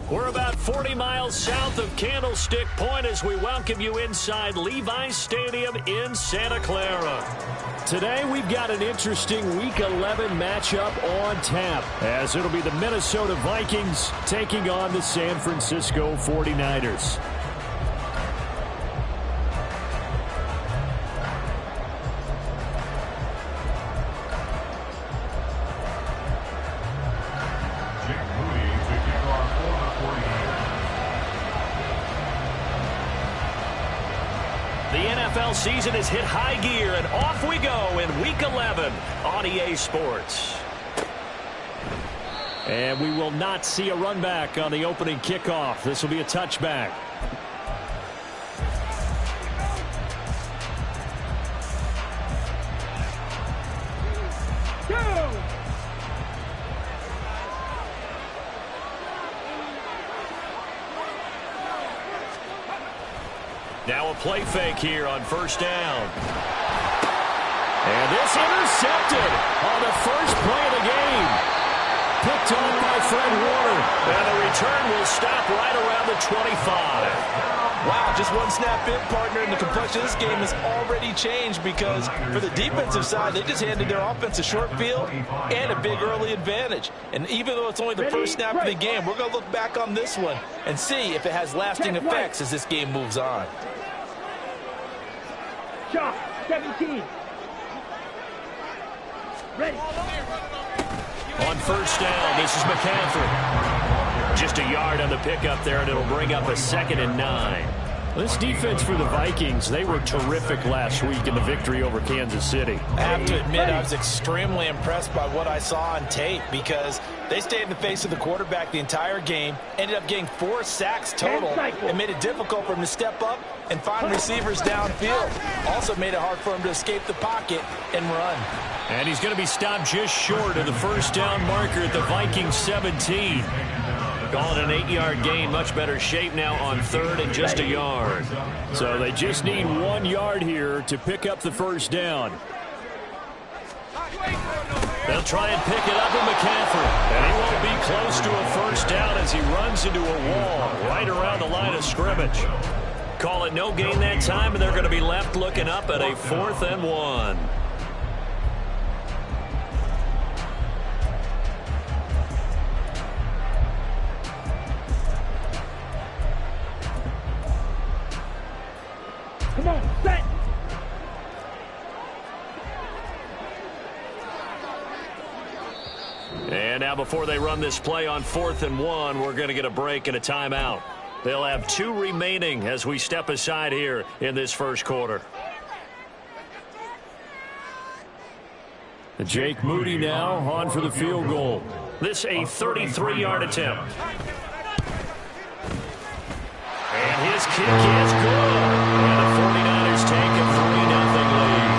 We're about 40 miles south of Candlestick Point as we welcome you inside Levi's Stadium in Santa Clara. Today we've got an interesting Week 11 matchup on tap, as it'll be the Minnesota Vikings taking on the San Francisco 49ers. Season has hit high gear, and off we go in Week 11 on EA Sports. And we will not see a run back on the opening kickoff. This will be a touchback. Now a play fake here on first down. And this intercepted on the first play of the game. Picked off by Fred Warner. And the return will stop right around the 25. Wow, just one snap in, partner, and the complexion of this game has already changed because for the defensive side, they just handed their offense a short field and a big early advantage. And even though it's only the first snap of the game, we're going to look back on this one and see if it has lasting effects as this game moves on. Shot, 17. Ready. On first down, this is McCaffrey. Just a yard on the pickup there, and it'll bring up a 2nd and 9. This defense for the Vikings, they were terrific last week in the victory over Kansas City. I have to admit, I was extremely impressed by what I saw on tape because they stayed in the face of the quarterback the entire game, ended up getting 4 sacks total, and made it difficult for him to step up and find receivers downfield. Also made it hard for him to escape the pocket and run. And he's going to be stopped just short of the first down marker at the Vikings 17. Calling an 8-yard gain, much better shape now on 3rd and just a yard. So they just need 1 yard here to pick up the first down. They'll try and pick it up with McCaffrey. And he won't be close to a first down as he runs into a wall right around the line of scrimmage. Call it no gain that time, and they're going to be left looking up at a 4th and 1. Come on, set. And now before they run this play on 4th and 1, we're going to get a break and a timeout. They'll have 2 remaining as we step aside here in this first quarter. Jake Moody now on for the field goal. This a 33-yard attempt. And his kick is good. And the 49ers take a 3-0 lead.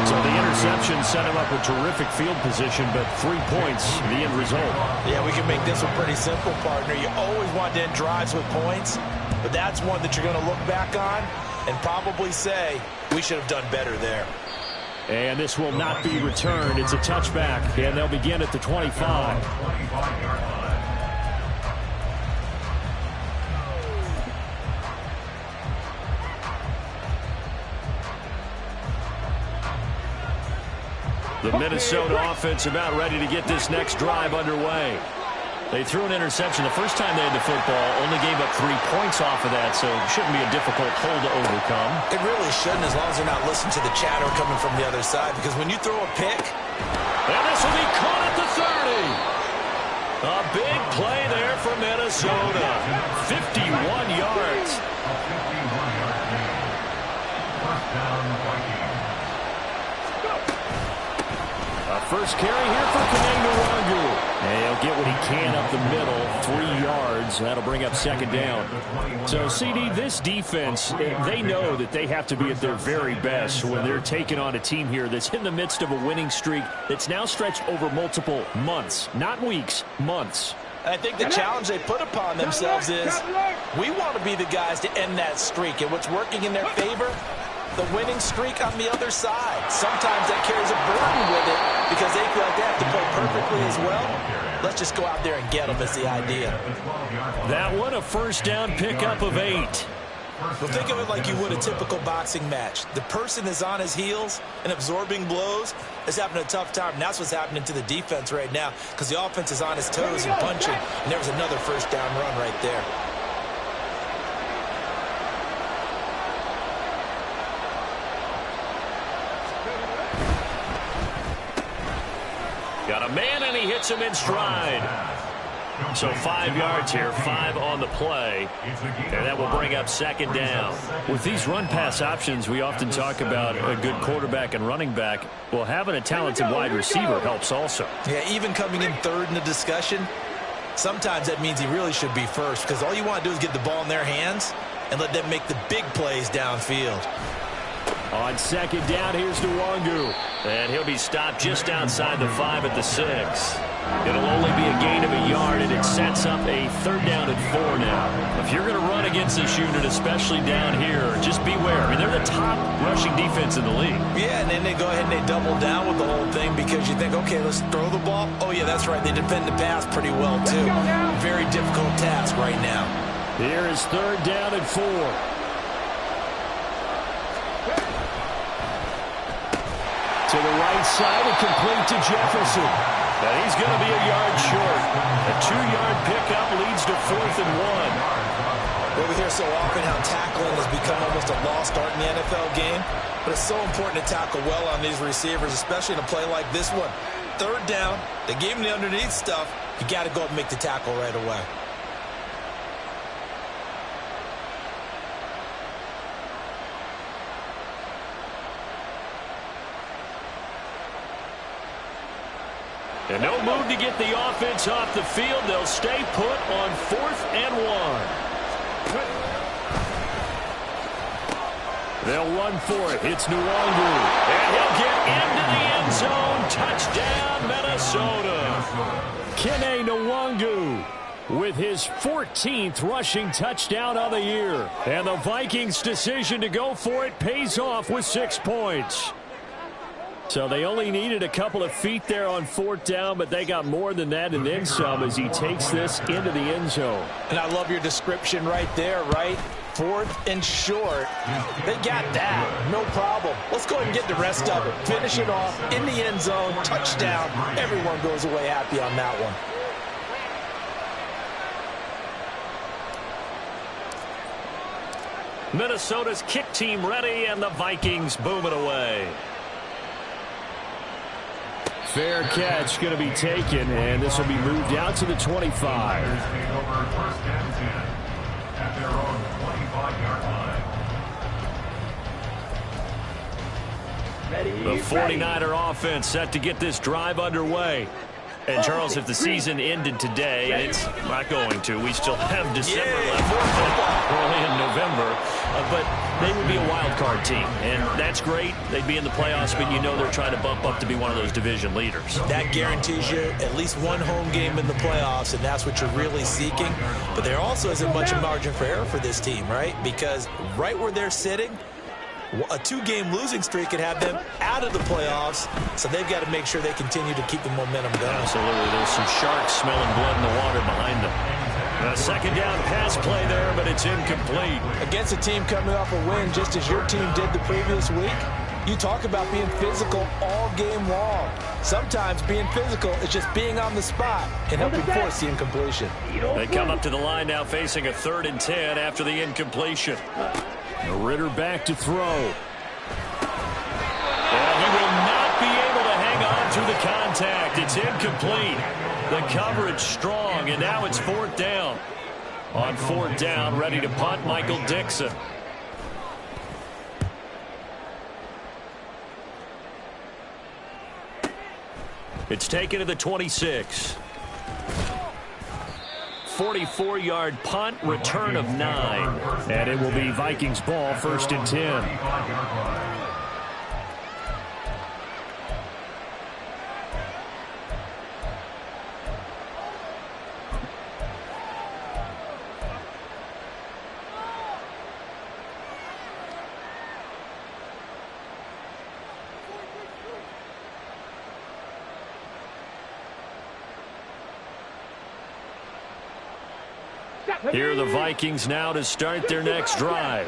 So the interception set him up a terrific field position, but 3 points, the end result. Yeah, we can make this one pretty simple, partner. You always want to end drives with points, but that's one that you're going to look back on and probably say, we should have done better there. And this will not be returned. It's a touchback, and they'll begin at the 25. The Minnesota offense about ready to get this next drive underway. They threw an interception the first time they had the football, only gave up 3 points off of that, so it shouldn't be a difficult hole to overcome. It really shouldn't, as long as they're not listening to the chatter coming from the other side, because when you throw a pick... And this will be caught at the 30. A big play there for Minnesota. 51 yards. First carry here for Kananga. And he'll get what he can up the middle, 3 yards. That'll bring up 2nd down. So, CD, this defense, they know that they have to be at their very best when they're taking on a team here that's in the midst of a winning streak that's now stretched over multiple months, not weeks, months. I think the challenge they put upon themselves is we want to be the guys to end that streak. And what's working in their favor? The winning streak on the other side. Sometimes that carries a burden with it because they feel like they have to play perfect probably as well. Let's just go out there and get them is the idea. That one a first down pickup of 8. Well, think of it like you would a typical boxing match. The person is on his heels and absorbing blows is having a tough time. And that's what's happening to the defense right now because the offense is on his toes and punching. And there was another first down run right there. Got a man, and he hits him in stride. So 5 yards here, 5 on the play, and that will bring up second down. With these run-pass options, we often talk about a good quarterback and running back. Well, having a talented wide receiver helps also. Yeah, even coming in third in the discussion, sometimes that means he really should be first because all you want to do is get the ball in their hands and let them make the big plays downfield. On second down, here's Nwangu. And he'll be stopped just outside the 5 at the 6. It'll only be a gain of a yard, and it sets up a third down and 4 now. If you're going to run against this unit, especially down here, just beware. I mean, they're the top rushing defense in the league. Yeah, and then they go ahead and they double down with the whole thing because you think, okay, let's throw the ball. Oh, yeah, that's right. They defend the pass pretty well, too. Very difficult task right now. Here is third down and 4. To the right side and complete to Jefferson. And he's going to be a yard short. A 2-yard pickup leads to 4th and 1. Well, we hear so often how tackling has become almost a lost art in the NFL game. But it's so important to tackle well on these receivers, especially in a play like this one. Third down, they gave him the underneath stuff. You got to go up and make the tackle right away. And no move to get the offense off the field. They'll stay put on 4th and 1. They'll run for it. It's Nwangu. And he'll get into the end zone. Touchdown, Minnesota. Kene Nwangu with his 14th rushing touchdown of the year. And the Vikings' decision to go for it pays off with 6 points. So they only needed a couple of feet there on 4th down, but they got more than that and then some as he takes this into the end zone. And I love your description right there, right? 4th and short. They got that. No problem. Let's go ahead and get the rest of it. Finish it off in the end zone. Touchdown. Everyone goes away happy on that one. Minnesota's kick team ready, and the Vikings boom it away. Fair catch going to be taken, and this will be moved out to the 25. The 49er offense set to get this drive underway. And, Charles, if the season ended today, and it's not going to, we still have December left, early in November, but they would be a wild card team, and that's great. They'd be in the playoffs, but you know they're trying to bump up to be one of those division leaders. That guarantees you at least one home game in the playoffs, and that's what you're really seeking. But there also isn't much margin for error for this team, right? Because right where they're sitting, a 2-game losing streak could have them out of the playoffs, so they've got to make sure they continue to keep the momentum going. Absolutely. There's some sharks smelling blood in the water behind them. A second down pass play there, but it's incomplete. Against a team coming off a win, just as your team did the previous week, you talk about being physical all game long. Sometimes being physical is just being on the spot and helping force the incompletion. They come up to the line now facing a 3rd and 10 after the incompletion. Ritter back to throw. And he will not be able to hang on through the contact. It's incomplete. The coverage strong, and now it's 4th down. On 4th down, ready to punt, Michael Dixon. It's taken to the 26. 44-yard punt, return of 9. And it will be Vikings ball, 1st and 10. Here are the Vikings now to start their next drive.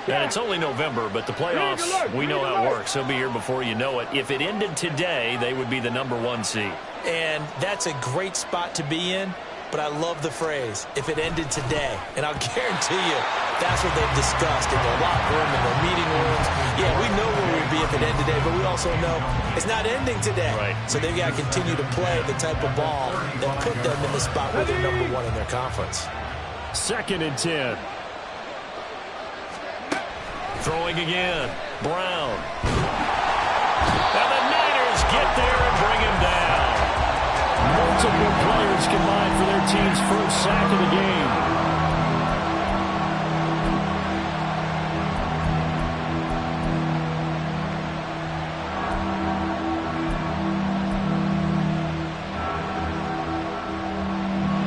And it's only November, but the playoffs, we know how it works. They'll be here before you know it. If it ended today, they would be the #1 seed. And that's a great spot to be in. But I love the phrase, if it ended today. And I'll guarantee you, that's what they've discussed in their locker room, in their meeting rooms. Yeah, we know where we'd be if it ended today, but we also know it's not ending today. Right. So they've got to continue to play the type of ball that put them in the spot where they're #1 in their conference. 2nd and 10. Throwing again. Brown. Now the Niners get there and bring him down. Multiple players combined for their team's first sack of the game.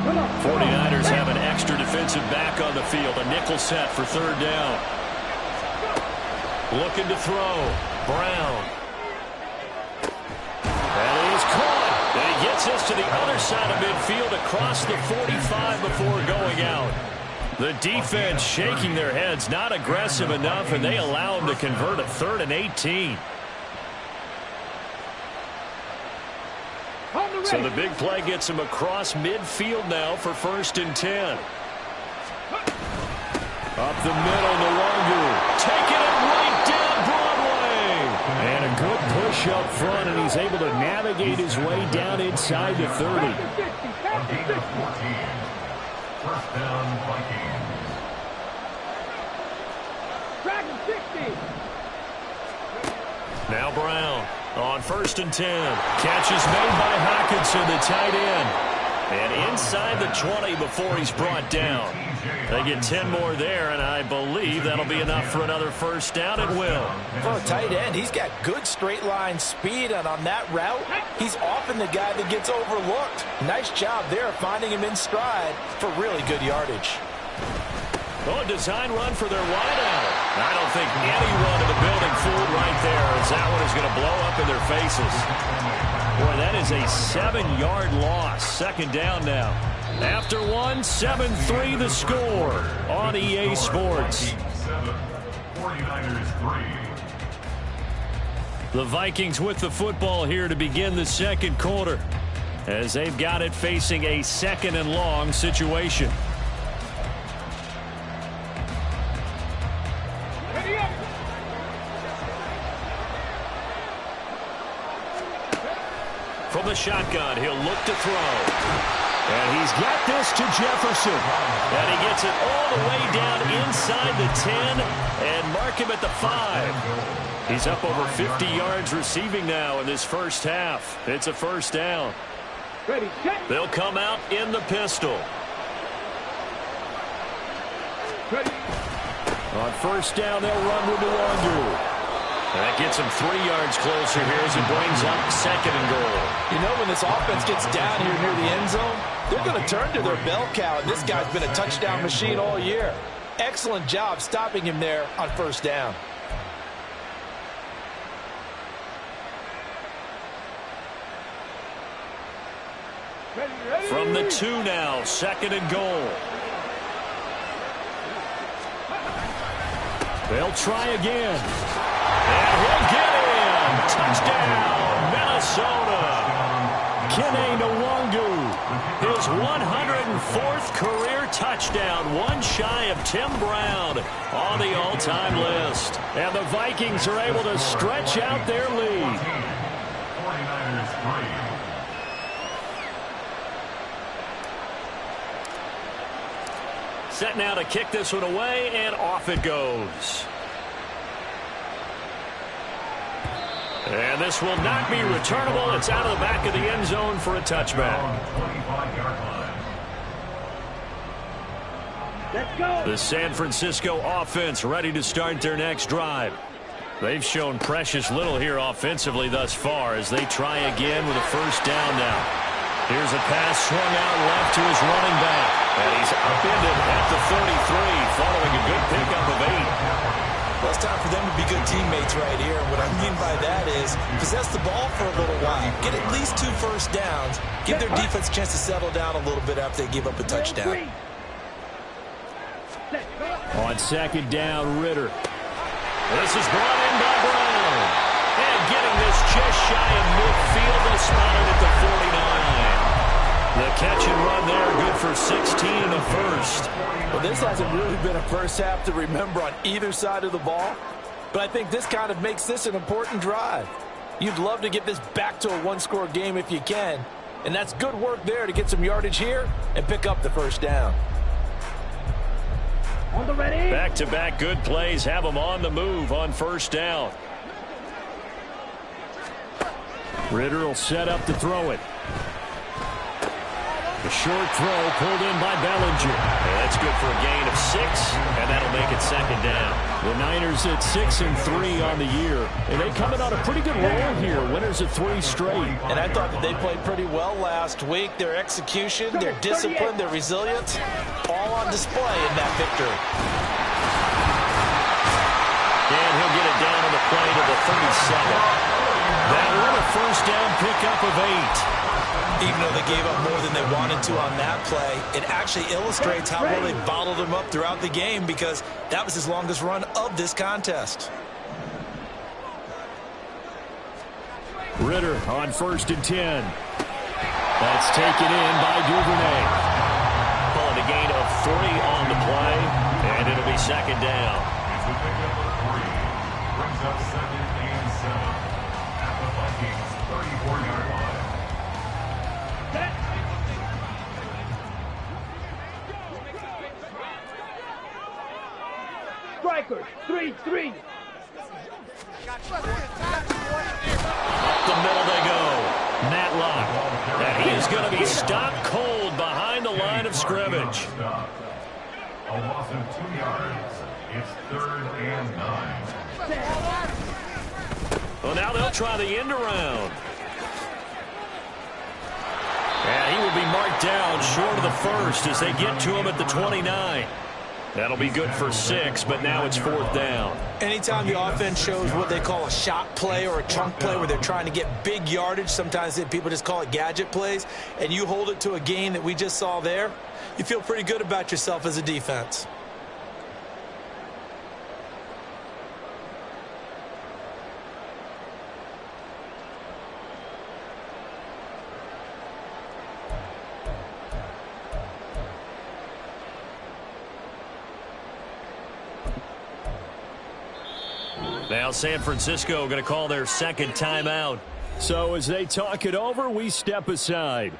The 49ers have an extra defensive back on the field. A nickel set for 3rd down. Looking to throw. Brown. And he is caught. And he gets us to the other side of midfield across the 45 before going out. The defense shaking their heads, not aggressive enough, and they allow him to convert a 3rd and 18. So the big play gets him across midfield now for 1st and 10. Up the middle, Nwangu. Taking it right down Broadway. And a good push up front, and he's able to navigate his way down inside the 30. First down, Vikings. Now Brown on 1st and 10. Catch is made by Hockenson, the tight end. And inside the 20 before he's brought down. They get 10 more there, and I believe that'll be enough for another 1st down. It will. For a tight end, he's got good straight line speed, and on that route, he's often the guy that gets overlooked. Nice job there finding him in stride for really good yardage. Oh, a design run for their wideout. I don't think anyone in the building fooled right there, as that one is going to blow up in their faces. Boy, that is a 7-yard loss. 2nd down now. After one, 7-3 the score on EA Sports. 49ers 3. The Vikings with the football here to begin the 2nd quarter, as they've got it facing a 2nd and long situation. From the shotgun, he'll look to throw. And he's got this to Jefferson. And he gets it all the way down inside the 10 and mark him at the 5. He's up over 50 yards receiving now in this first half. It's a 1st down. They'll come out in the pistol. On 1st down, they'll run with Nwangu. And that gets him 3 yards closer here as he brings up 2nd and goal. You know, when this offense gets down here near the end zone, they're going to turn to their bell cow, and this guy's been a touchdown machine all year. Excellent job stopping him there on 1st down. From the 2 now, 2nd and goal. They'll try again. And he'll get in. Touchdown, Minnesota. Kene Nwangu, his 104th career touchdown, one shy of Tim Brown on the all-time list. And the Vikings are able to stretch out their lead. 49ers 3. Set now to kick this one away, and off it goes. And this will not be returnable. It's out of the back of the end zone for a touchback. Let's go. The San Francisco offense ready to start their next drive. They've shown precious little here offensively thus far as they try again with a 1st down now. Here's a pass swung out left to his running back. And he's upended at the 33 following a good pickup of 8. Well, it's time for them to be good teammates right here. And what I mean by that is possess the ball for a little while. Get at least 2 first downs. Give their defense a chance to settle down a little bit after they give up a touchdown. On second down, Ritter. This is brought in by Brown. And getting this just shy of midfield, they spotted at the 49. The catch and run there, good for 16 in the first. Well, this hasn't really been a first half to remember on either side of the ball. But I think this kind of makes this an important drive. You'd love to get this back to a one-score game if you can. And that's good work there to get some yardage here and pick up the first down. On the ready. Back-to-back good plays have them on the move on first down. Ritter will set up to throw it. The short throw pulled in by Bellinger. And that's good for a gain of 6, and that'll make it second down. The Niners at 6-3 on the year. And they coming on a pretty good roll here. Winners of 3 straight. And I thought that they played pretty well last week. Their execution, their discipline, their resilience, all on display in that victory. And he'll get it down on the play to the 37. That one a first down pickup of 8. Even though they gave up more than they wanted to on that play, it actually illustrates how well they bottled them up throughout the game because that was his longest run of this contest. Ritter on 1st and 10. That's taken in by Duvernay. Pulling a gain of 3 on the play, and it'll be second down. It's a pickup of 3. Brings up 2nd and 7 at the Vikings 34-yard line. Strikers, 3-3. Up the middle they go. Matlock. And he is going to be stopped cold behind the line of scrimmage. A loss of 2 yards. It's 3rd and 9. Well, now they'll try the end around. And he will be marked down short of the first as they get to him at the 29. That'll be good for 6, but now it's 4th down. Anytime the offense shows what they call a shot play or a chunk play where they're trying to get big yardage, sometimes people just call it gadget plays, and you hold it to a gain that we just saw there, you feel pretty good about yourself as a defense. Now San Francisco going to call their second timeout. So as they talk it over, we step aside.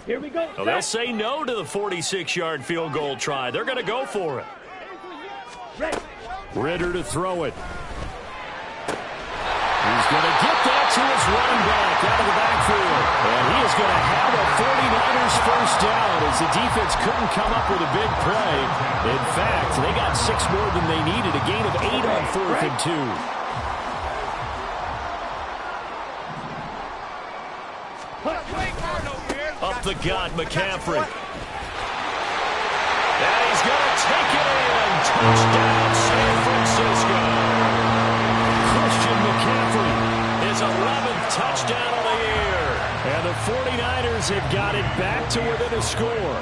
Here we go. So they'll say no to the 46-yard field goal try. They're going to go for it. Ready. Ritter to throw it. He's going to get that to his running back out of the backfield. And he is going to have a 49ers first down as the defense couldn't come up with a big play. In fact, they got 6 more than they needed, a gain of 8 on 4th and 2. Up the gut, McCaffrey. And he's going to take it in. Touchdown, San Francisco. McCaffrey, his 11th touchdown of the year. And the 49ers have got it back to within a score.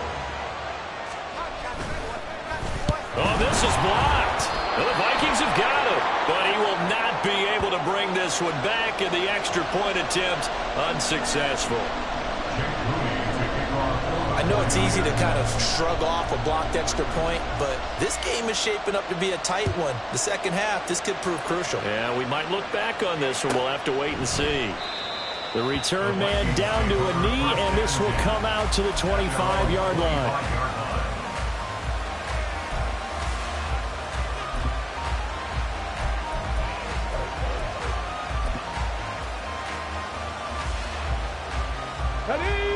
Oh, this is blocked. The Vikings have got it, but he will not be able to bring this one back, and the extra point attempt unsuccessful. I know it's easy to kind of shrug off a blocked extra point, but this game is shaping up to be a tight one. The second half, this could prove crucial. Yeah, we might look back on this one. We'll have to wait and see. The return man down to a knee, and this will come out to the 25-yard line.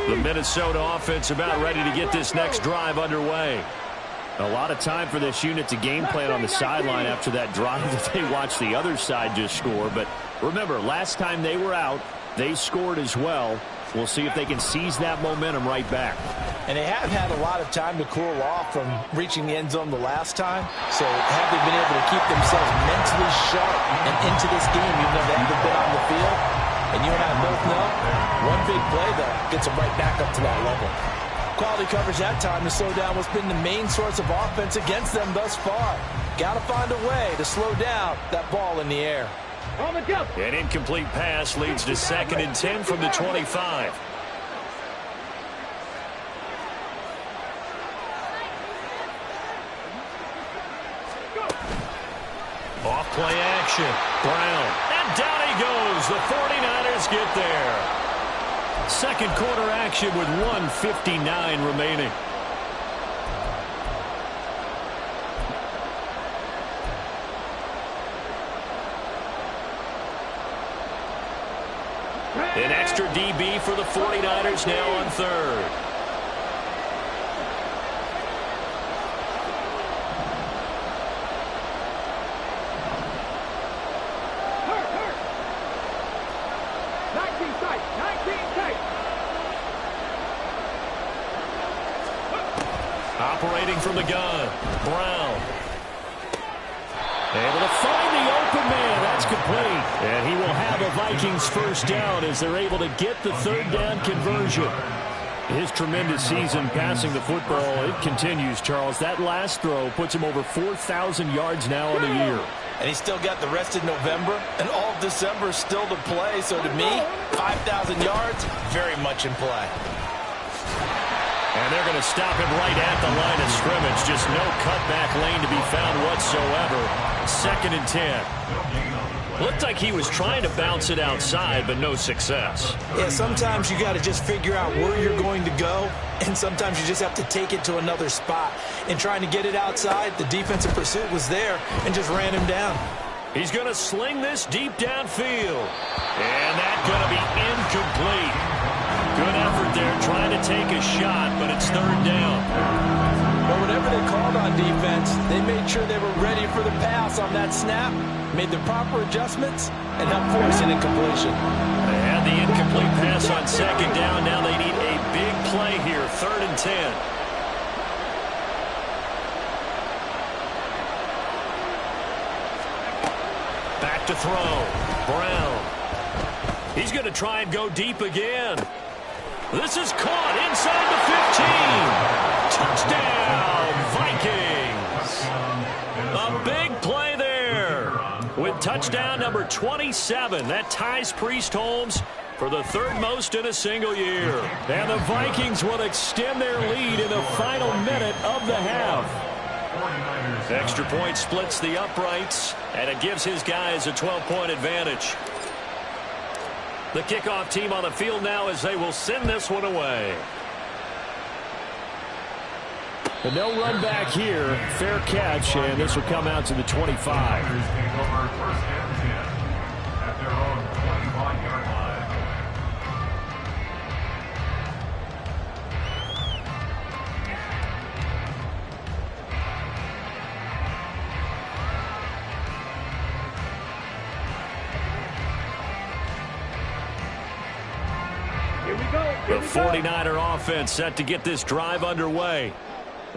The Minnesota offense about ready to get this next drive underway. A lot of time for this unit to game plan on the sideline after that drive that they watched the other side just score. But remember, last time they were out, they scored as well. We'll see if they can seize that momentum right back. And they have had a lot of time to cool off from reaching the end zone the last time. So have they been able to keep themselves mentally sharp and into this game, even though they haven't been on the field? And you and I both know, one big play, though, gets them right back up to that level. Quality coverage that time to slow down what's been the main source of offense against them thus far. Got to find a way to slow down that ball in the air. On the jump. An incomplete pass leads to 2nd and 10 from the 25. Off play action. Brown. And down he goes. The 49ers get there. Second quarter action with 1:59 remaining. An extra DB for the 49ers now on 3rd. Operating from the gun, Brown. Able to find the open man. That's complete. And he will have a Vikings first down as they're able to get the 3rd down conversion. His tremendous season passing the football, it continues, Charles. That last throw puts him over 4,000 yards now on the year. And he's still got the rest of November and all of December still to play. So to me, 5,000 yards, very much in play. And they're going to stop him right at the line of scrimmage. Just no cutback lane to be found whatsoever. 2nd and 10. Looked like he was trying to bounce it outside, but no success. Yeah, sometimes you got to just figure out where you're going to go, and sometimes you just have to take it to another spot. And trying to get it outside, the defensive pursuit was there and just ran him down. He's going to sling this deep downfield. And that's going to be incomplete. Good effort there trying to take a shot, but it's 3rd down. Well, whatever they called on defense, they made sure they were ready for the pass on that snap, made the proper adjustments, and helped force an incompletion. They had the incomplete pass on 2nd down. Now they need a big play here, 3rd and 10. Back to throw. Brown. He's going to try and go deep again. This is caught inside the 15. Touchdown, Vikings. A big play there with touchdown number 27. That ties Priest Holmes for the 3rd most in a single year. And the Vikings will extend their lead in the final minute of the half. Extra point splits the uprights, and it gives his guys a 12-point advantage. The kickoff team on the field now as they will send this one away. And no run back here. Fair catch, and this will come out to the 25. First and 10 at their own 25-yard line. The 49er offense set to get this drive underway.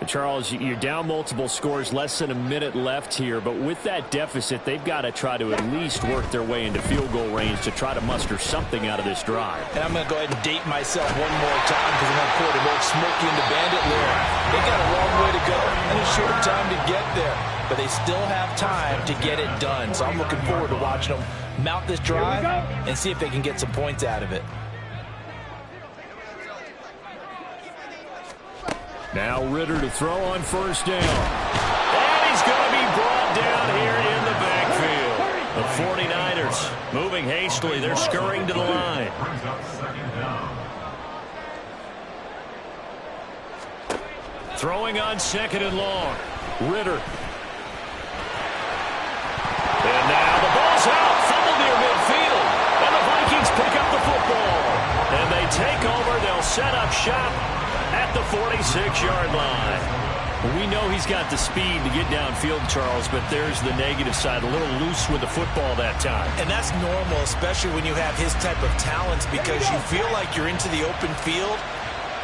Charles, you're down multiple scores, less than a minute left here, but with that deficit, they've got to try to at least work their way into field goal range to try to muster something out of this drive. And I'm going to go ahead and date myself one more time because I'm going to quote an old Smokey and the Bandit lyric. They got a long way to go and a short time to get there, but they still have time to get it done. So I'm looking forward to watching them mount this drive and see if they can get some points out of it. Now Ritter to throw on 1st down. And he's going to be brought down here in the backfield. The 49ers moving hastily. They're scurrying to the line. Throwing on 2nd and long. Ritter. And now the ball's out. Fumbled near midfield. And the Vikings pick up the football. And they take over. They'll set up shop at the 46-yard line. We know he's got the speed to get downfield, Charles, but there's the negative side. A little loose with the football that time. And that's normal, especially when you have his type of talents, because you feel like you're into the open field,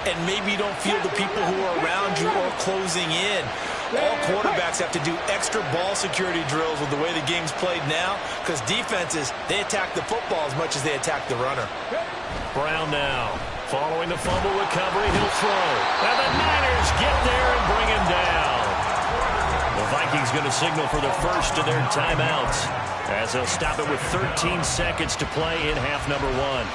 and maybe you don't feel the people who are around you or closing in. All quarterbacks have to do extra ball security drills with the way the game's played now, because defenses, they attack the football as much as they attack the runner. Brown now. Following the fumble recovery, he'll throw. And the Niners get there and bring him down. The Vikings going to signal for the first of their timeouts, as they'll stop it with 13 seconds to play in half number 1.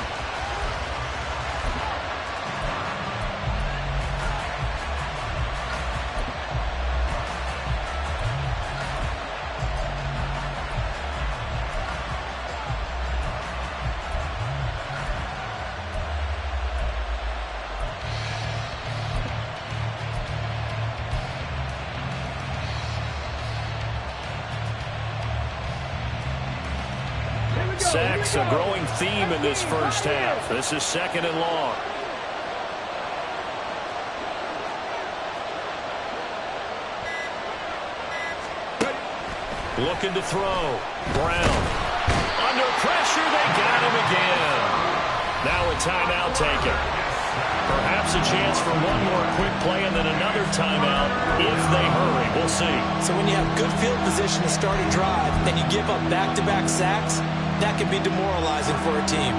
Sacks, a growing theme in this first half. This is 2nd and long. Looking to throw. Brown. Under pressure, they got him again. Now a timeout taken. Perhaps a chance for one more quick play and then another timeout if they hurry. We'll see. So when you have good field position to start a drive and you give up back-to-back sacks, that can be demoralizing for a team.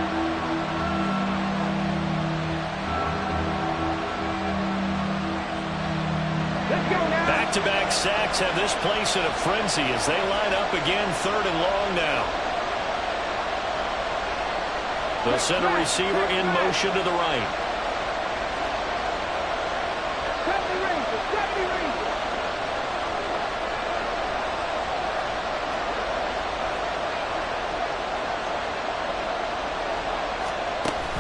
Back-to-back sacks have this place in a frenzy as they line up again 3rd and long now. The center receiver in motion to the right.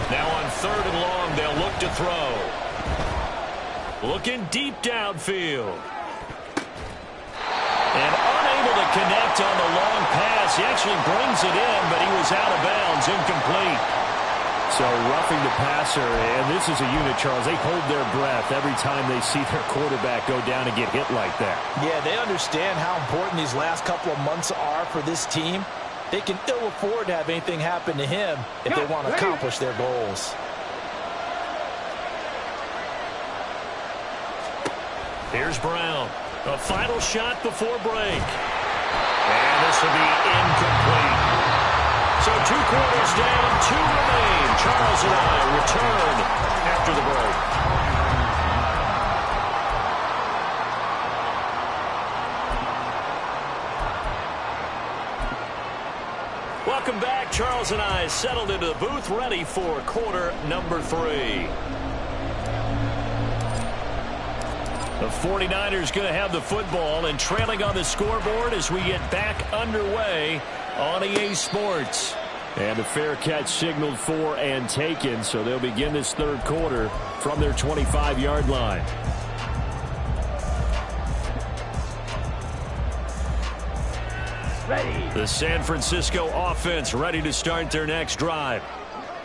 Now on 3rd and long, they'll look to throw. Looking deep downfield. And unable to connect on the long pass. He actually brings it in, but he was out of bounds, incomplete. So roughing the passer, and this is a unit, Charles. They hold their breath every time they see their quarterback go down and get hit like that. Yeah, they understand how important these last couple of months are for this team. They can ill afford to have anything happen to him if they want to accomplish their goals. Here's Brown. A final shot before break. And this will be incomplete. So 2 quarters down, 2 remain. Charles and I return after the break. Welcome back. Charles and I settled into the booth, ready for quarter number 3. The 49ers going to have the football and trailing on the scoreboard as we get back underway on EA Sports. And a fair catch signaled for and taken, so they'll begin this 3rd quarter from their 25-yard line. Ready. The San Francisco offense ready to start their next drive.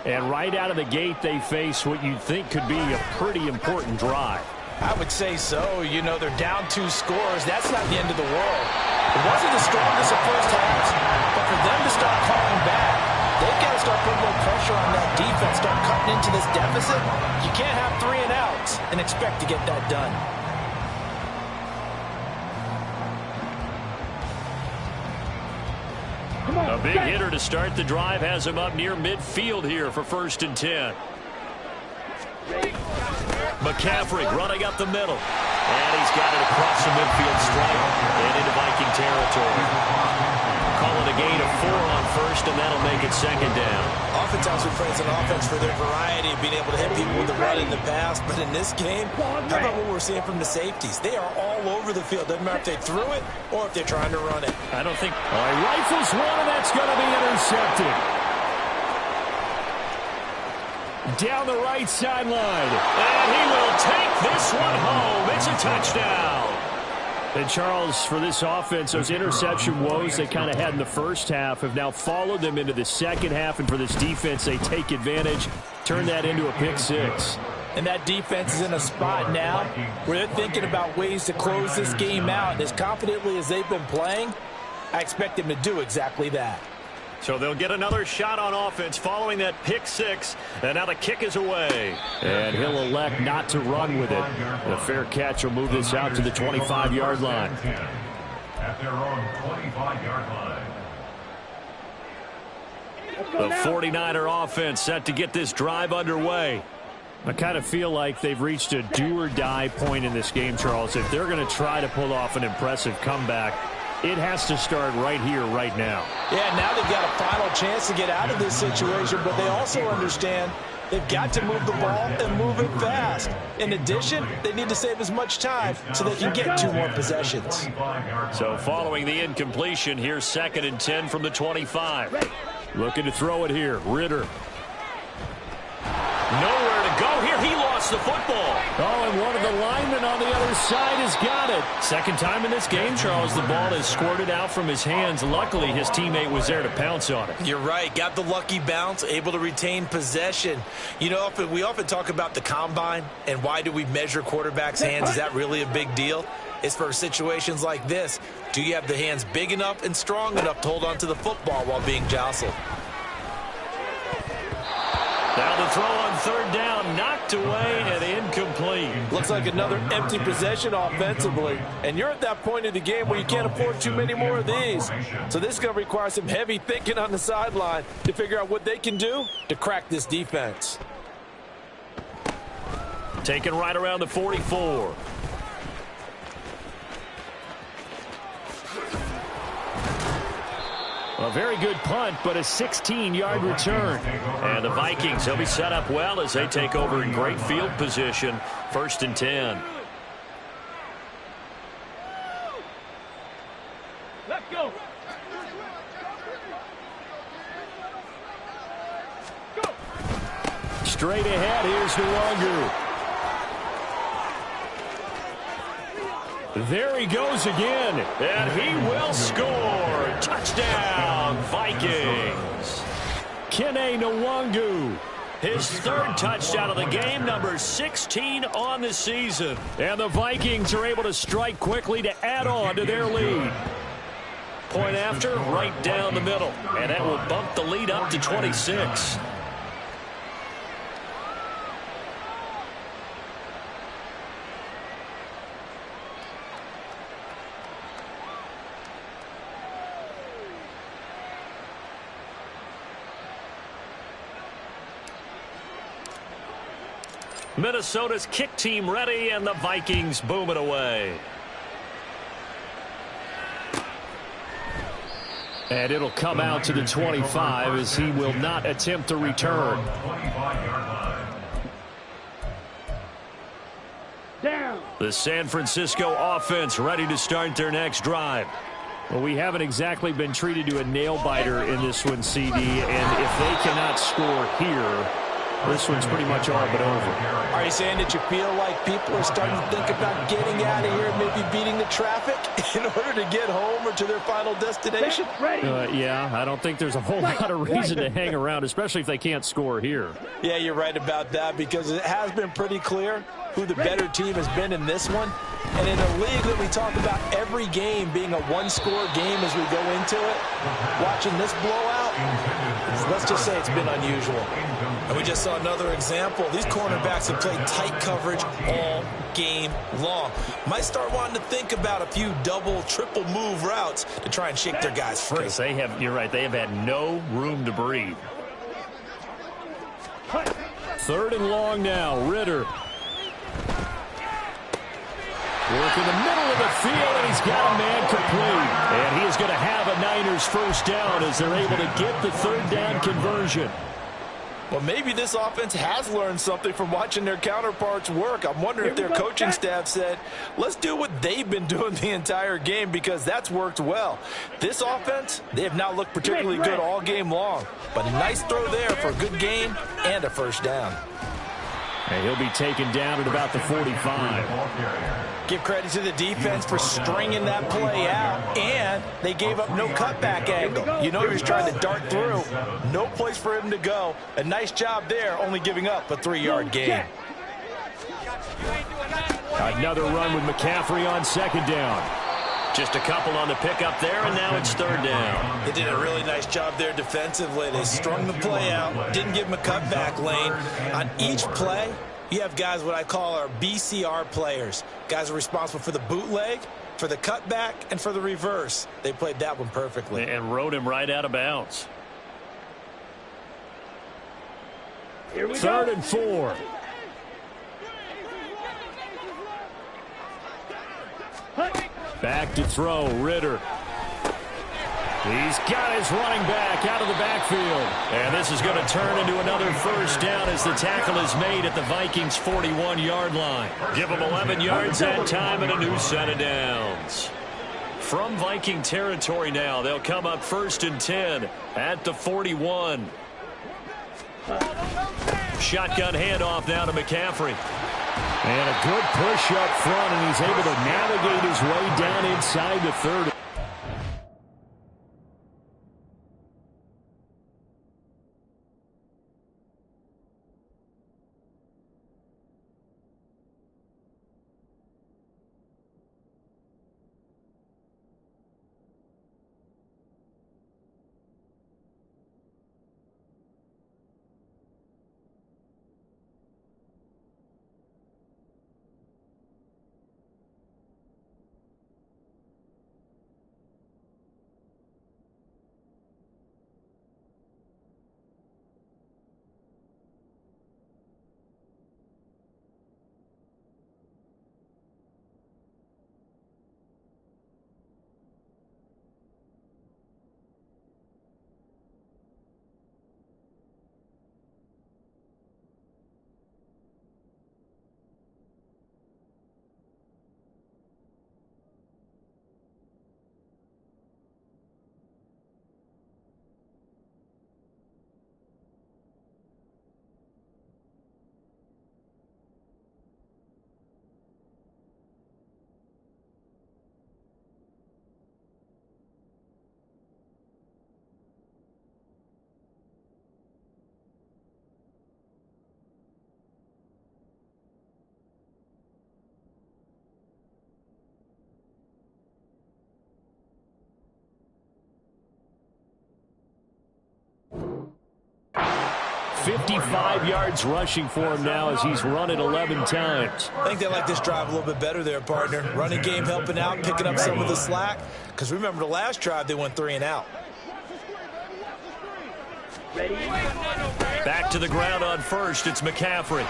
And right out of the gate, they face what you'd think could be a pretty important drive. I would say so. You know, they're down 2 scores. That's not the end of the world. It wasn't the strongest of first halves, but for them to start calling back, they've got to start putting more pressure on that defense, start cutting into this deficit. You can't have 3 and outs and expect to get that done. A big hitter to start the drive has him up near midfield here for 1st and 10. McCaffrey running up the middle. And he's got it across the midfield stripe and into Viking territory. Calling a gain of 4 on 1st, and that'll make it 2nd down. Oftentimes we praise an offense for their variety of being able to hit people with the run in the pass, but in this game, how about what we're seeing from the safeties? They are all over the field. Doesn't matter if they threw it or if they're trying to run it. I don't think... rifles one, and that's going to be intercepted. Down the right sideline. And he will take this one home. It's a touchdown. And Charles, for this offense, those interception woes they kind of had in the first half have now followed them into the second half. And for this defense, they take advantage, turn that into a pick 6. And that defense is in a spot now where they're thinking about ways to close this game out. And as confidently as they've been playing, I expect them to do exactly that. So they'll get another shot on offense following that pick six. And now the kick is away. And he'll elect not to run with it. The fair catch will move this out to the 25-yard line. At their own 25-yard line. The 49er offense set to get this drive underway. I kind of feel like they've reached a do-or-die point in this game, Charles. If they're going to try to pull off an impressive comeback, it has to start right here, right now. Yeah, now they've got a final chance to get out of this situation, but they also understand they've got to move the ball and move it fast. In addition, they need to save as much time so they can get 2 more possessions. So following the incompletion, here's 2nd and 10 from the 25. Looking to throw it here. Ritter. Nowhere to go here. He lost the football. Oh, and one of the linemen on the other side has got it. Second time in this game, Charles, the ball has squirted out from his hands. Luckily, his teammate was there to pounce on it. You're right. Got the lucky bounce, able to retain possession. You know, we often talk about the combine and why do we measure quarterbacks' hands. Is that really a big deal? It's for situations like this. Do you have the hands big enough and strong enough to hold on to the football while being jostled? Now the throw on 3rd down, knocked away and incomplete. Looks like another empty possession offensively. And you're at that point in the game where you can't afford too many more of these. So this is going to require some heavy thinking on the sideline to figure out what they can do to crack this defense. Taken right around the 44. A very good punt, but a 16-yard return. And the Vikings, they'll be set up well as they take over in great field position. 1st and 10. Let's go. Straight ahead, here's Nwangu. There he goes again, and he will score. Touchdown, Vikings. Kene Nwangu, his 3rd touchdown of the game, number 16 on the season. And the Vikings are able to strike quickly to add on to their lead. Point after, right down the middle, and that will bump the lead up to 26. Minnesota's kick team ready, and the Vikings boom it away. And it'll come out to the 25 as he will not attempt to return. Down. The San Francisco offense ready to start their next drive. Well, we haven't exactly been treated to a nail-biter in this one, CD, and if they cannot score here, this one's pretty much all but over. Are you saying that you feel like people are starting to think about getting out of here and maybe beating the traffic in order to get home or to their final destination? Yeah, I don't think there's a whole lot of reason to hang around, especially if they can't score here. Yeah, you're right about that because it has been pretty clear who the better team has been in this one. And in a league that we talk about every game being a one-score game as we go into it, watching this blowout, let's just say it's been unusual. And we just saw another example. These cornerbacks have played tight coverage all game long. Might start wanting to think about a few double, triple move routes to try and shake their guys free. They have, you're right, they have had no room to breathe. 3rd and long now, Ritter. Work in the middle of the field, and he's got a man complete. And he is going to have a Niners 1st down as they're able to get the 3rd down conversion. Well, maybe this offense has learned something from watching their counterparts work. I'm wondering if their coaching staff said, let's do what they've been doing the entire game because that's worked well. This offense, they have not looked particularly good all game long. But a nice throw there for a good game and a 1st down. And he'll be taken down at about the 45. Give credit to the defense for stringing that play out, and they gave up no cutback angle. You know he was trying to dart through. No place for him to go. A nice job there, only giving up a 3-yard gain. Another run with McCaffrey on 2nd down. Just a couple on the pickup there, and now it's third down. They did a really nice job there defensively. They strung the play out, didn't give them a cutback lane. On each play, you have guys what I call our BCR players. Guys are responsible for the bootleg, for the cutback, and for the reverse. They played that one perfectly. And rode him right out of bounds. Third and 4. Back to throw, Ritter. He's got his running back out of the backfield. And this is going to turn into another first down as the tackle is made at the Vikings' 41-yard line. Give them 11 yards that time and a new set of downs. From Viking territory now, they'll come up first and 10 at the 41. Shotgun handoff now to McCaffrey. And a good push up front, and he's able to navigate his way down inside the 30. $55 yards rushing for him now as he's run it 11 times. I think they like this drive a little bit better there, partner. Running game helping out, picking up some of the slack. Because remember, the last drive, they went 3 and out. Back to the ground on first. It's McCaffrey.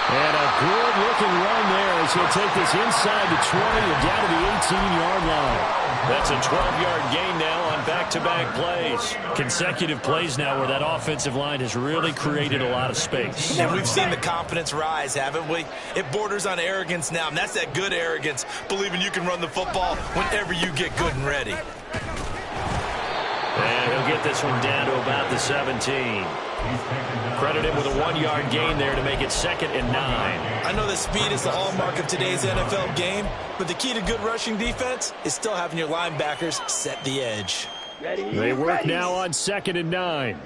And a good-looking run there as he'll take this inside the 20 and down to the 18-yard line. That's a 12-yard gain now on back-to-back plays. Consecutive plays now where that offensive line has really created a lot of space. And we've seen the confidence rise, haven't we? It borders on arrogance now, and that's that good arrogance, believing you can run the football whenever you get good and ready. And he'll get this one down to about the 17. Credit him with a 1-yard gain there to make it 2nd and 9. I know that speed is the hallmark of today's NFL game, but the key to good rushing defense is still having your linebackers set the edge. They work now on 2nd and 9.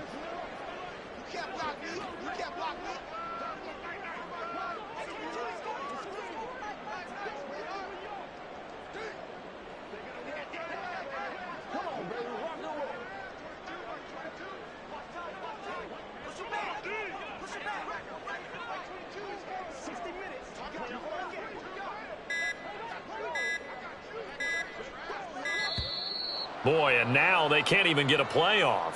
Boy, and now they can't even get a playoff.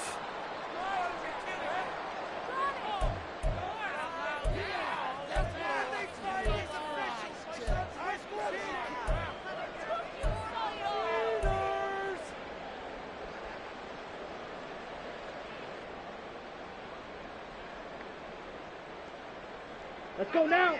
Let's go now.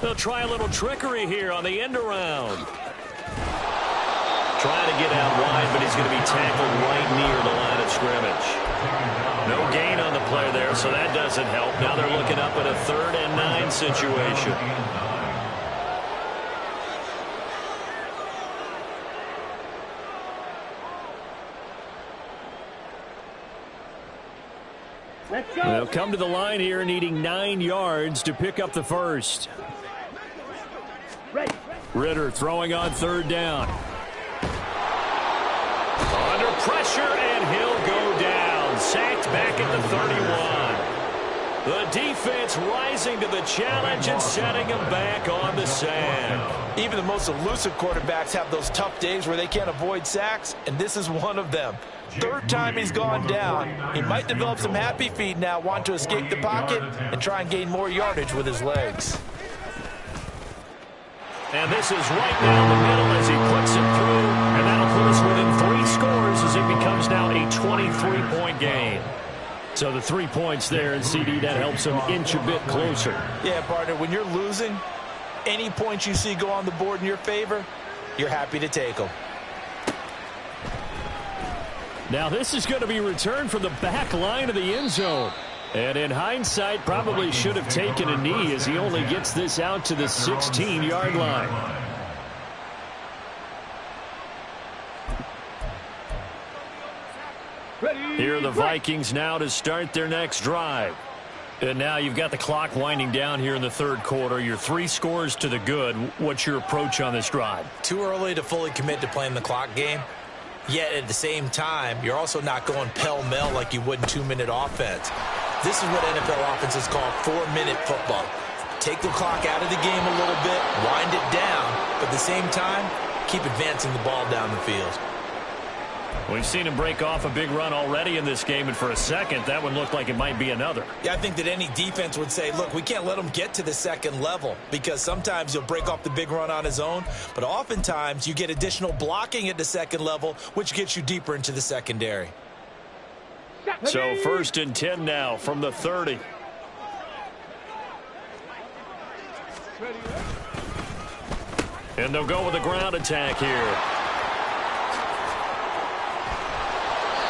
They'll try a little trickery here on the end around. Trying to get out wide, but he's going to be tackled right near the line of scrimmage. No gain on the play there, so that doesn't help. Now they're looking up at a 3rd and 9 situation. Let's go. They'll come to the line here needing 9 yards to pick up the first. Ready. Ritter throwing on third down. Under pressure, and he'll go down. Sacked back at the 31. The defense rising to the challenge and setting him back on the sack. Even the most elusive quarterbacks have those tough days where they can't avoid sacks, and this is one of them. Third time he's gone down. He might develop some happy feet now, want to escape the pocket and try and gain more yardage with his legs. And this is right down the middle as he puts it through, and that'll put us within 3 scores as it becomes now a 23-point game. So the 3 points there, and CD, that helps him inch a bit closer. Yeah, partner, when you're losing, any points you see go on the board in your favor, you're happy to take them. Now this is going to be returned from the back line of the end zone. And in hindsight, probably should have taken a knee as he only gets this out to the 16-yard line. Here are the Vikings now to start their next drive. And now you've got the clock winding down here in the third quarter. Your 3 scores to the good. What's your approach on this drive? Too early to fully commit to playing the clock game. Yet at the same time, you're also not going pell-mell like you would in 2-minute offense. This is what NFL offenses call 4-minute football. Take the clock out of the game a little bit, wind it down, but at the same time, keep advancing the ball down the field. We've seen him break off a big run already in this game, and for a second, that one looked like it might be another. Yeah, I think that any defense would say, look, we can't let him get to the second level because sometimes he'll break off the big run on his own, but oftentimes you get additional blocking at the second level, which gets you deeper into the secondary. So 1st and 10 now from the 30. And they'll go with a ground attack here.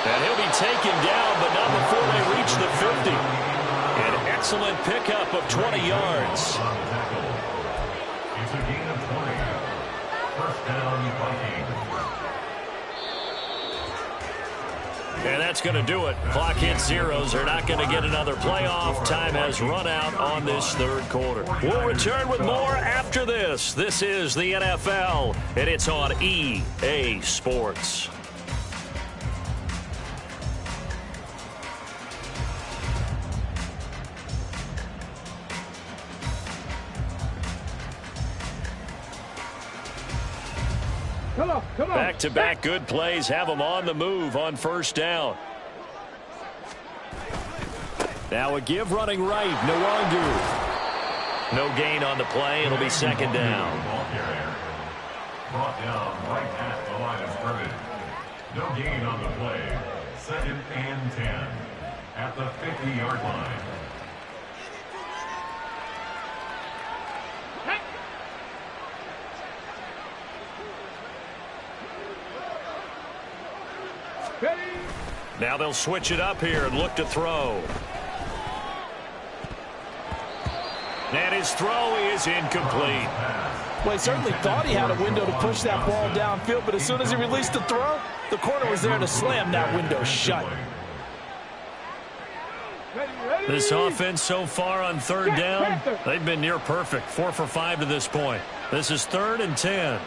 And he'll be taken down, but not before they reach the 50. An excellent pickup of 20 yards. It's a gain of 20. First down, Vikings. And that's going to do it. Clock hits zeros. They're not going to get another playoff. Time has run out on this third quarter. We'll return with more after this. This is the NFL, and it's on EA Sports. Come on. Back-to-back good plays have them on the move on first down. Now a give running right, Nwangu. No gain on the play. It'll be second down. Ball carrier. Brought down right at the line of scrimmage. No gain on the play. 2nd and 10 at the 50-yard line. Now they'll switch it up here and look to throw. And his throw is incomplete. Well, he certainly thought he had a window to push that ball downfield, but as soon as he released the throw, the corner was there to slam that window shut. This offense so far on third down, they've been near perfect. 4 for 5 to this point. This is 3rd and 10.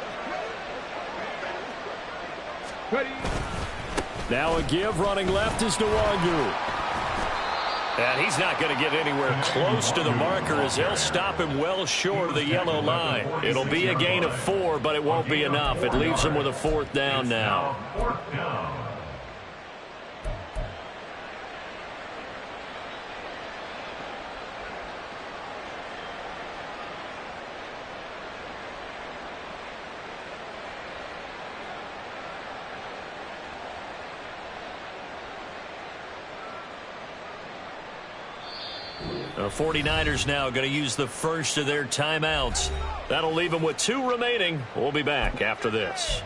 Now a give running left is Nwangu. And he's not going to get anywhere close to the marker as they'll stop him well short of the yellow line. It'll be a gain of 4, but it won't be enough. It leaves him with a 4th down now. 4th down. The 49ers now going to use the first of their timeouts. That'll leave them with 2 remaining. We'll be back after this.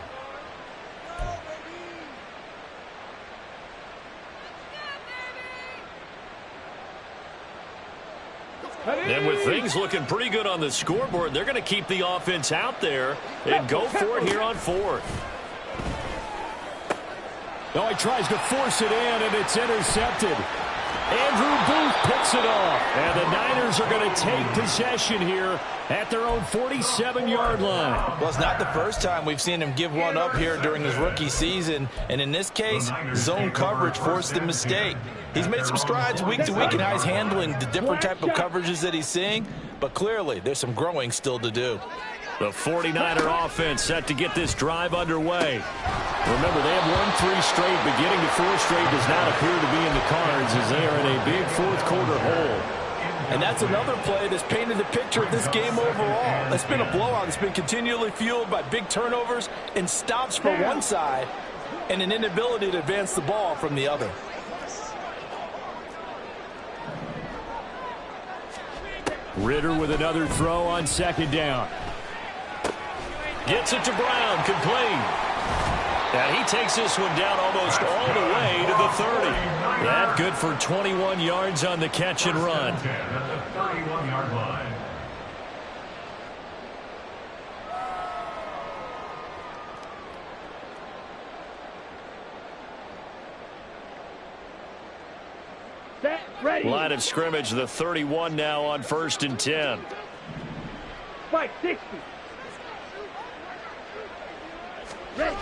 And with things looking pretty good on the scoreboard, they're going to keep the offense out there and go for it here on 4th. Oh, he tries to force it in, and it's intercepted. Andrew Booth picks it off. And the Niners are going to take possession here at their own 47-yard line. Well, it's not the first time we've seen him give one up here during his rookie season. And in this case, zone coverage forced the mistake. He's made some strides week to week in how he's handling the different type of coverages that he's seeing. But clearly, there's some growing still to do. The 49er offense set to get this drive underway. Remember, they have won 3 straight, but getting to 4 straight does not appear to be in the cards as they are in a big fourth-quarter hole. And that's another play that's painted the picture of this game overall. It's been a blowout. It's been continually fueled by big turnovers and stops for one side and an inability to advance the ball from the other. Ritter with another throw on second down. Gets it to Brown, complete. And he takes this one down almost all the way to the 30. That good for 21 yards on the catch and run. At the 31-yard line. Set, ready. Line of scrimmage, the 31 now on 1st and 10. Spike 60. Ready.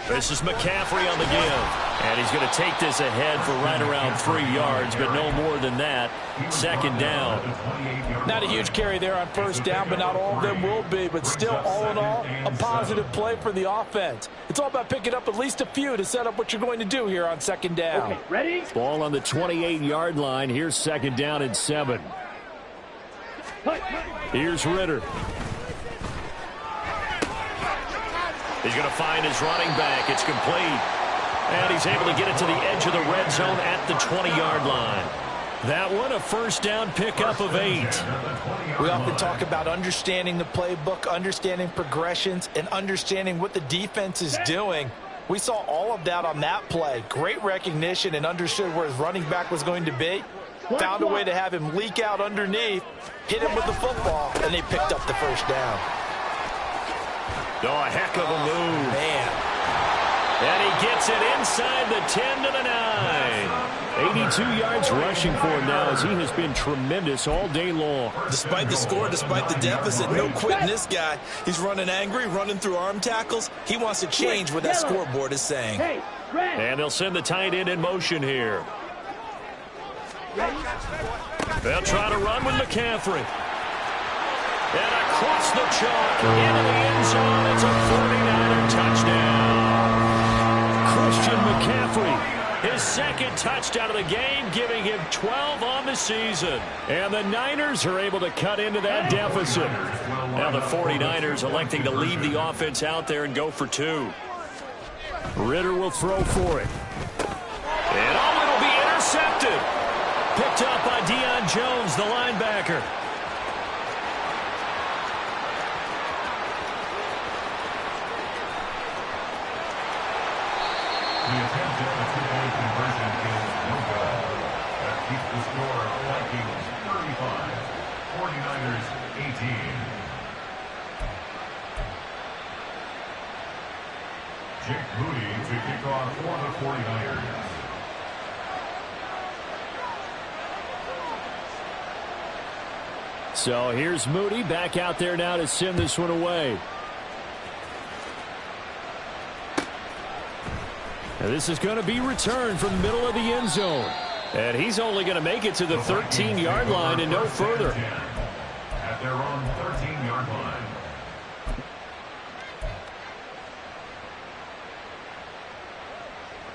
This is McCaffrey on the give. And he's going to take this ahead for right around 3 yards, but no more than that. Second down. Not a huge carry there on first down, but not all of them will be. But still, all in all, a positive play for the offense. It's all about picking up at least a few to set up what you're going to do here on second down. Okay, ready? Ball on the 28-yard line. Here's second down and 7. Here's Ritter. He's going to find his running back. It's complete. And he's able to get it to the edge of the red zone at the 20-yard line. That one, a first down pickup of 8. We often talk about understanding the playbook, understanding progressions, and understanding what the defense is doing. We saw all of that on that play. Great recognition and understood where his running back was going to be. Found a way to have him leak out underneath, hit him with the football, and they picked up the first down. Oh, a heck of a move. Man. And he gets it inside the 10 to the 9. 82 yards rushing for him now as he has been tremendous all day long. Despite the score, despite the deficit, no quitting this guy. He's running angry, running through arm tackles. He wants to change what that scoreboard is saying. Hey, ready. And they'll send the tight end in motion here. They'll try to run with McCaffrey. And across the chalk into the end zone. It's a 49er touchdown. Christian McCaffrey, his second touchdown of the game, giving him 12 on the season. And the Niners are able to cut into that deficit. Now the 49ers electing to leave the offense out there and go for 2. Ritter will throw for it. And it'll be intercepted. Picked up by Deion Jones, the linebacker. The attempt at the two-point conversion is no good. That keeps the score Vikings 35, 49ers 18. Jake Moody to kick off for the 49ers. So here's Moody back out there now to send this one away. And this is going to be returned from the middle of the end zone. And he's only going to make it to the 13-yard line and no further. At their own 13-yard line.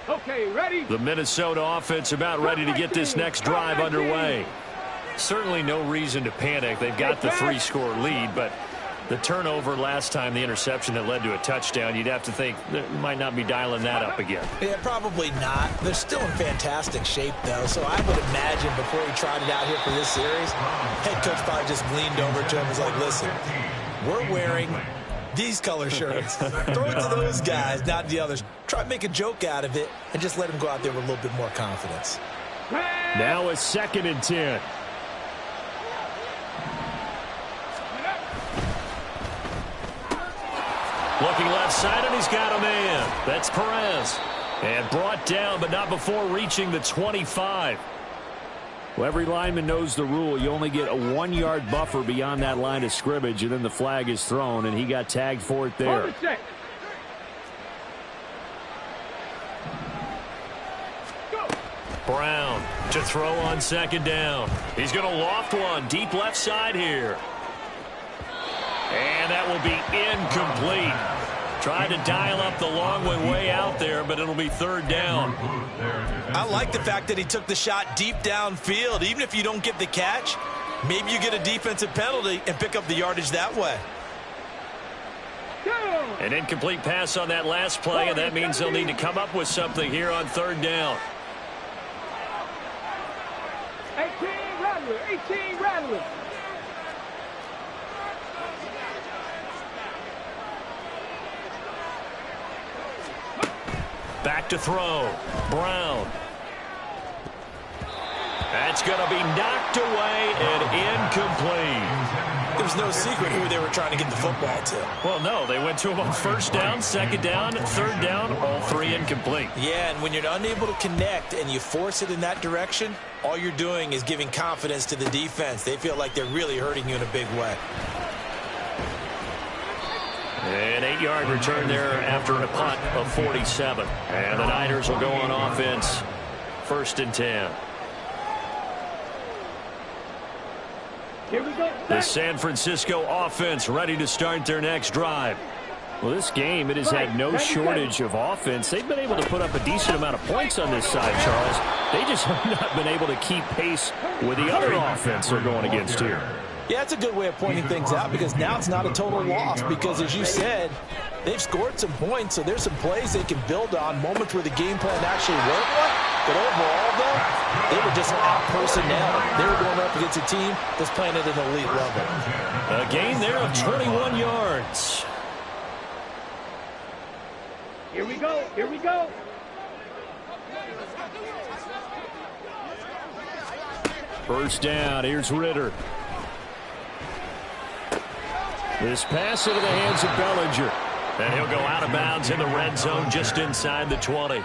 Okay, ready. The Minnesota offense about ready to get this next drive underway. Certainly no reason to panic. They've got the 3-score lead, but the turnover last time, the interception that led to a touchdown, you'd have to think they might not be dialing that up again. Yeah, probably not. They're still in fantastic shape, though, so I would imagine before he tried it out here for this series, head coach probably just leaned over to him and was like, listen, we're wearing these color shirts. Throw it to those guys, not the others. Try to make a joke out of it and just let him go out there with a little bit more confidence. Now a 2nd and 10. Looking left side, and he's got a man. That's Perez. And brought down, but not before reaching the 25. Well, every lineman knows the rule. You only get a 1-yard buffer beyond that line of scrimmage, and then the flag is thrown, and he got tagged for it there. Brown to throw on second down. He's going to loft one deep left side here. And that will be incomplete. Tried to dial up the long way out there, but it'll be third down. I like the fact that he took the shot deep downfield. Even if you don't get the catch, maybe you get a defensive penalty and pick up the yardage that way. An incomplete pass on that last play, and that means they'll need to come up with something here on third down. 18 Rattler. Back to throw. Brown. That's going to be knocked away and incomplete. There's no secret who they were trying to get the football to. Well, no. They went to him on first down, second down, third down, all three incomplete. Yeah, and when you're unable to connect and you force it in that direction, all you're doing is giving confidence to the defense. They feel like they're really hurting you in a big way. An 8-yard return there after a punt of 47. And the Niners will go on offense. First and 10. Here we go. The San Francisco offense ready to start their next drive. Well, this game, it has had no shortage of offense. They've been able to put up a decent amount of points on this side, Charles. They just have not been able to keep pace with the other offense they're going against here. Yeah, it's a good way of pointing things out because now it's not a total loss because, as you said, they've scored some points, so there's some plays they can build on, moments where the game plan actually worked. But overall, though, they were just out-personnel. They were going up against a team that's playing at an elite level. A gain there of 21 yards. Here we go. Here we go. First down. Here's Ritter. This pass into the hands of Bellinger. And he'll go out of bounds in the red zone just inside the 20.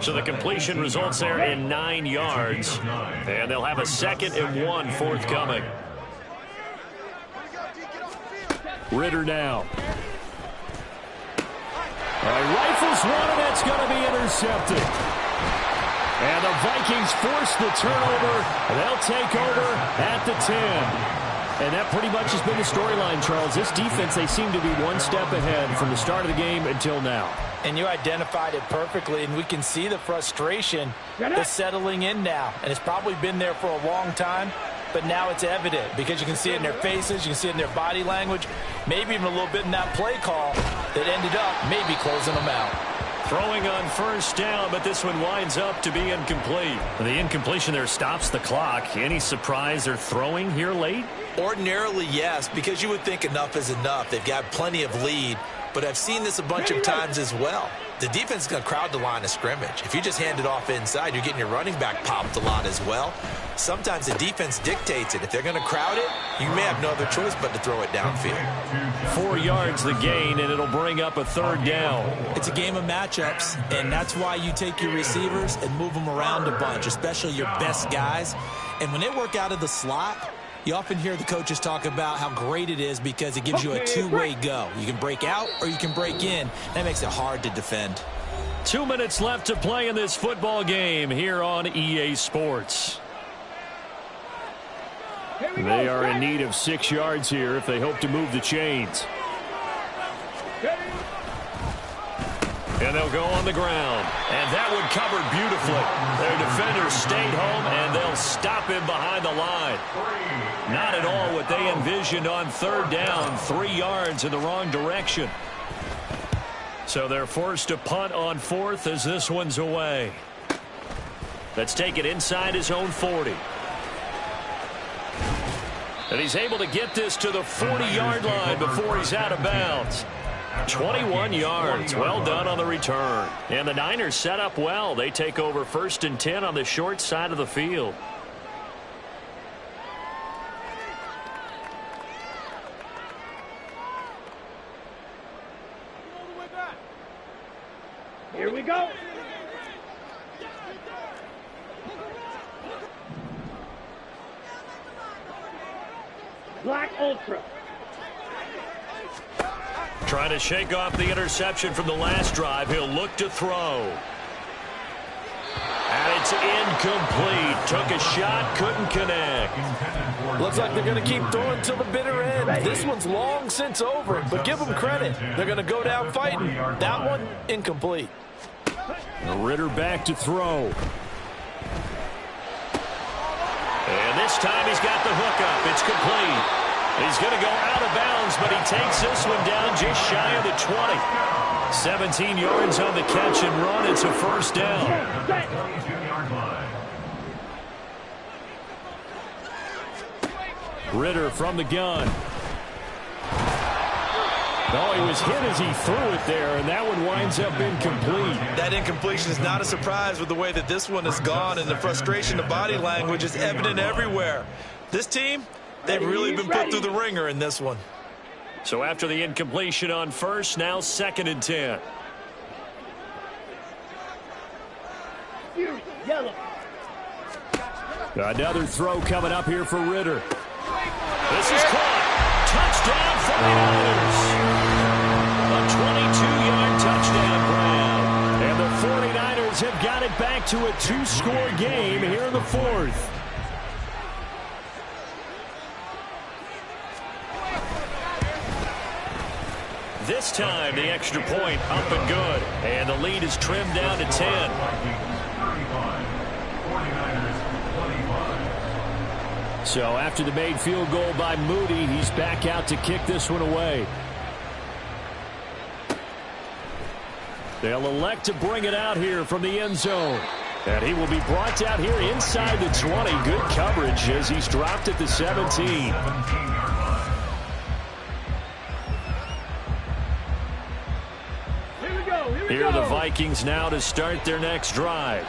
So the completion results there in 9 yards. And they'll have a 2nd and 1 forthcoming. Ritter now. Rifles one, and that's going to be intercepted. And the Vikings force the turnover. They'll take over at the 10. And that pretty much has been the storyline, Charles. This defense, they seem to be one step ahead from the start of the game until now. And you identified it perfectly, and we can see the frustration that's settling in now. And it's probably been there for a long time, but now it's evident because you can see it in their faces, you can see it in their body language, maybe even a little bit in that play call that ended up maybe closing them out. Throwing on first down, but this one winds up to be incomplete. The incompletion there stops the clock. Any surprise they're throwing here late? Ordinarily, yes, because you would think enough is enough. They've got plenty of lead, but I've seen this a bunch of times as well. The defense is going to crowd the line of scrimmage. If you just hand it off inside, you're getting your running back popped a lot as well. Sometimes the defense dictates it. If they're going to crowd it, you may have no other choice but to throw it downfield. 4 yards the gain, and it'll bring up a third down. It's a game of matchups, and that's why you take your receivers and move them around a bunch, especially your best guys. And when they work out of the slot, you often hear the coaches talk about how great it is because it gives you a two-way go. You can break out or you can break in. That makes it hard to defend. 2 minutes left to play in this football game here on EA Sports. They are in need of 6 yards here if they hope to move the chains. And they'll go on the ground. And that one covered beautifully. Their defenders stayed home, and they'll stop him behind the line. Not at all what they envisioned on third down. 3 yards in the wrong direction. So they're forced to punt on fourth as this one's away. Let's take it inside his own 40. And he's able to get this to the 40-yard line before he's out of bounds. 21 yards. Well done on the return. And the Niners set up well. They take over 1st and 10 on the short side of the field. Here we go. Black Ultra. Trying to shake off the interception from the last drive. He'll look to throw. And it's incomplete. Took a shot, couldn't connect. Looks like they're going to keep throwing till the bitter end. This one's long since over, but give them credit. They're going to go down fighting. That one, incomplete. Ritter back to throw. And this time he's got the hook up. It's complete. He's going to go out of bounds, but he takes this one down just shy of the 20. 17 yards on the catch and run. It's a first down. Ritter from the gun. Oh, he was hit as he threw it there, and that one winds up incomplete. That incompletion is not a surprise with the way that this one has gone, and the frustration of body language is evident everywhere. This team, they've really been put through the ringer in this one. So after the incompletion on first, now 2nd and 10. Yellow. Another throw coming up here for Ritter. This is caught. Touchdown 49ers. A 22-yard touchdown grab. And the 49ers have got it back to a 2-score game here in the 4th. This time, the extra point up and good. And the lead is trimmed down to 10. So after the made field goal by Moody, he's back out to kick this one away. They'll elect to bring it out here from the end zone. And he will be brought out here inside the 20. Good coverage as he's dropped at the 17. Here are the Vikings now to start their next drive.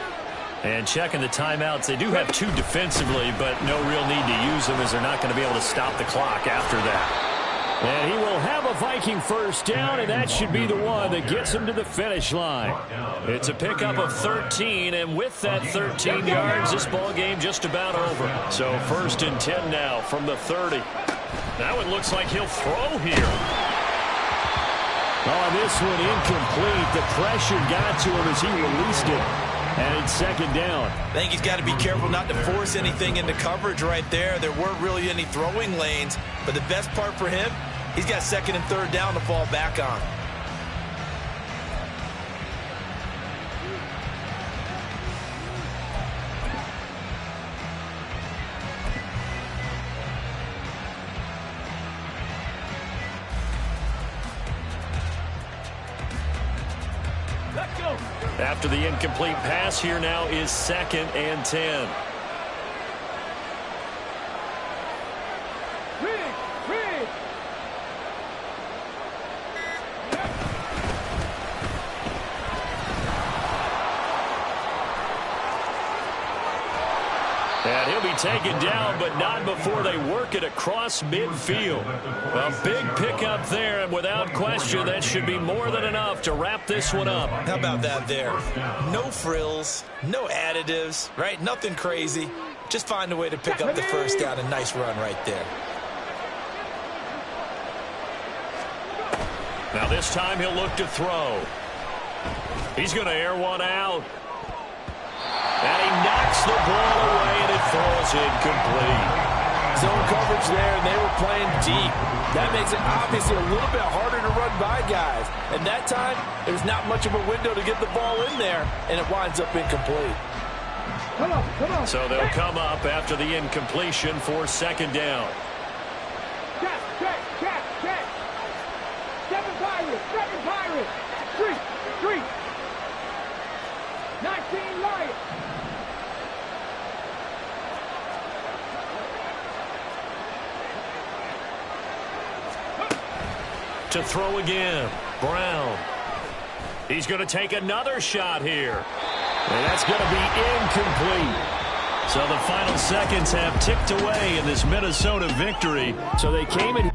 And checking the timeouts, they do have 2 defensively, but no real need to use them as they're not going to be able to stop the clock after that. And he will have a Viking first down, and that should be the one that gets him to the finish line. It's a pickup of 13, and with that 13 yards, this ball game just about over. So 1st and 10 now from the 30. That one looks like he'll throw here. Oh, this one incomplete. The pressure got to him as he released it. And it's 2nd down. I think he's got to be careful not to force anything into coverage right there. There weren't really any throwing lanes. But the best part for him, he's got 2nd and 3rd down to fall back on. After the incomplete pass, here now is 2nd and 10. And he'll be taken down, but not before they work it across midfield. A big pickup there, and without question, that should be more than enough to wrap this one up. How about that there? No frills, no additives, right? Nothing crazy. Just find a way to pick up the first down. A nice run right there. Now this time he'll look to throw. He's going to air one out. And he knocks the ball away, and it falls incomplete. Zone coverage there, and they were playing deep. That makes it obviously a little bit harder to run by guys. And that time, there's not much of a window to get the ball in there, and it winds up incomplete. Come on. So they'll come up after the incompletion for 2nd down. Check. 7 Pirates. 3. 19 Lions. To throw again, Brown. He's going to take another shot here. And that's going to be incomplete. So the final seconds have ticked away in this Minnesota victory. So they came in